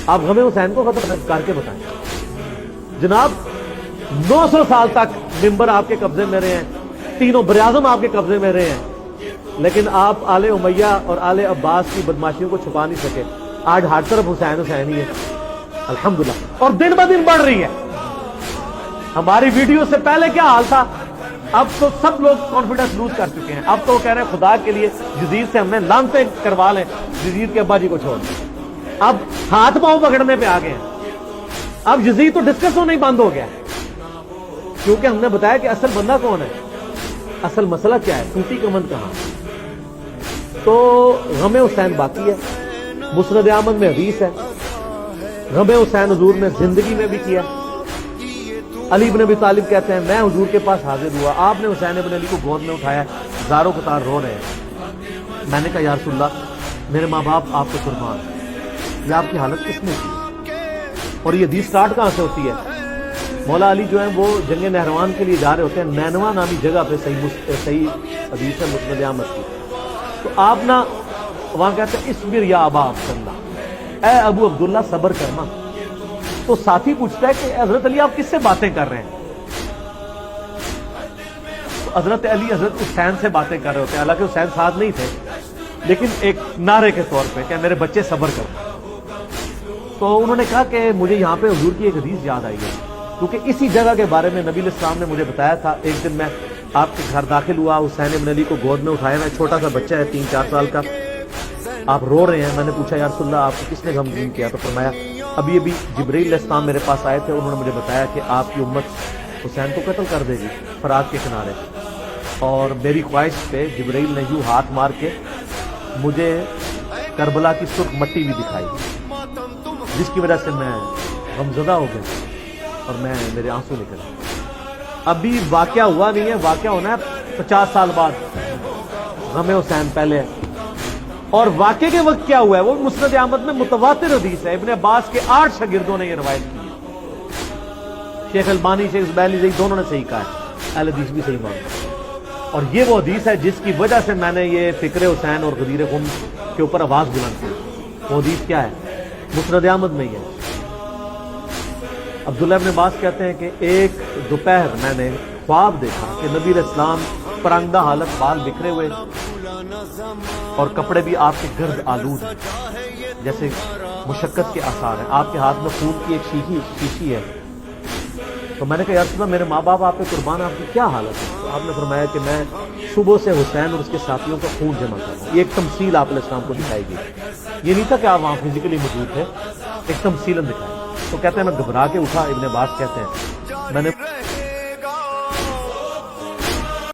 آپ غم حسین کو ختم کر کے بتائیں. جناب 900 سال تک ممبر آپ کے قبضے میں رہے ہیں, تینوں براعظم آپ کے قبضے میں رہے ہیں, لیکن آپ آل امیہ اور آل عباس کی بدماشیوں کو چھپا نہیں سکے. آج ہر طرف حسین حسین ہی ہے الحمدللہ, اور دن بہ دن بڑھ رہی ہے. ہماری ویڈیو سے پہلے کیا حال تھا, اب تو سب لوگ کانفیڈنس لوز کر چکے ہیں. اب تو وہ کہہ رہے ہیں خدا کے لیے یزید سے ہم نے لعنتیں کروا لیں, یزید کے ابا جی کو چھوڑ دیں. اب ہاتھ پاؤں پکڑنے پہ آ گئے ہیں. اب یزید تو ڈسکس ہونا ہی بند ہو گیا, کیونکہ ہم نے بتایا کہ اصل بندہ کون ہے, اصل مسئلہ کیا ہے, ٹوٹی کمند کہاں. تو غم حسین باقی ہے, مسند احمد میں حدیث ہے, غم حسین حضور نے زندگی میں بھی کیا. علی بن ابی طالب کہتے ہیں میں حضور کے پاس حاضر ہوا, آپ نے حسین ابن علی کو گود میں اٹھایا, زاروں قطار رو رہے ہیں. میں نے کہا یا رسول اللہ میرے ماں باپ آپ کو قربان, یہ آپ کی حالت کس نے کی. اور یہ حدیث سٹارٹ کہاں سے ہوتی ہے, مولا علی جو ہیں وہ جنگ نہروان کے لیے جا رہے ہوتے ہیں, نینوا نامی جگہ پہ صحیح حدیث ہے مسند احمد کی. تو آپ نا وہاں کہتے ہیں اصبر یا ابا عبداللہ, اے ابو عبداللہ صبر کرنا. تو ساتھی پوچھتا ہے کہ حضرت علی آپ کس سے باتیں کر رہے ہیں. تو حضرت علی حضرت حسین سے باتیں کر رہے ہوتے ہیں, حالانکہ حسین ساتھ نہیں تھے, لیکن ایک نعرے کے طور پہ کہ میرے بچے صبر کرو. تو انہوں نے کہا کہ مجھے یہاں پہ حضور کی ایک حدیث یاد آئی ہے, کیونکہ اسی جگہ کے بارے میں نبی علیہ السلام نے مجھے بتایا تھا. ایک دن میں آپ کے گھر داخل ہوا, حسین ابن علی کو گود میں اٹھایا, میں چھوٹا سا بچہ ہے 3-4 سال کا, آپ رو رہے ہیں. میں نے پوچھا یا رسول اللہ آپ کو کس نے غمگین کیا, تو فرمایا ابھی جبرائیل علیہ السلام میرے پاس آئے تھے, انہوں نے مجھے بتایا کہ آپ کی امت حسین کو قتل کر دے گی فرات کے کنارے, اور میری خواہش پہ جبرائیل نے یوں ہاتھ مار کے مجھے کربلا کی سرخ مٹی بھی دکھائی, جس کی وجہ سے میں غمزدہ ہو گیا اور میرے آنسو نکلے. ابھی واقعہ ہوا نہیں ہے, واقعہ ہونا ہے 50 سال بعد. غم حسین پہلے ہے, اور واقعے کے وقت کیا ہوا ہے وہ مسند احمد میں متواتر حدیث ہے. ابن عباس کے 8 شاگردوں نے یہ روایت کی ہے. شیخ البانی, شیخ زبیلی صحیح دونوں نے صحیح کہا ہے, اہل حدیث بھی صحیح مانتے. اور یہ وہ حدیث ہے جس کی وجہ سے میں نے یہ فکر حسین اور غدیر خم کے اوپر آواز بلند کی. وہ حدیث کیا ہے, مسند احمد میں ہی ہے. عبداللہ ابن عباس کہتے ہیں کہ ایک دوپہر میں نے خواب دیکھا کہ نبی علیہ السلام پرندہ حالت بال بکھرے ہوئے اور کپڑے بھی آپ کے گرد آلود ہیں, جیسے مشقت کے آثار ہیں. آپ کے ہاتھ میں خون کی ایک شیشی ہے. تو میں نے کہا یا رسول اللہ میرے ماں باپ آپ پہ قربان, آپ کی کیا حالت ہے. تو آپ نے فرمایا کہ میں صبح سے حسین اور اس کے ساتھیوں کا خون جمع کر رہا ہوں. یہ ایک تمثیل آپ علیہ السلام کو دکھائی گئی. یہ نہیں تھا کہ آپ وہاں فزیکلی موجود تھے, ایک تمثیلاً دکھائی. تو کہتے ہیں میں گھبرا کے اٹھا. ابن عباس کہتے ہیں میں نے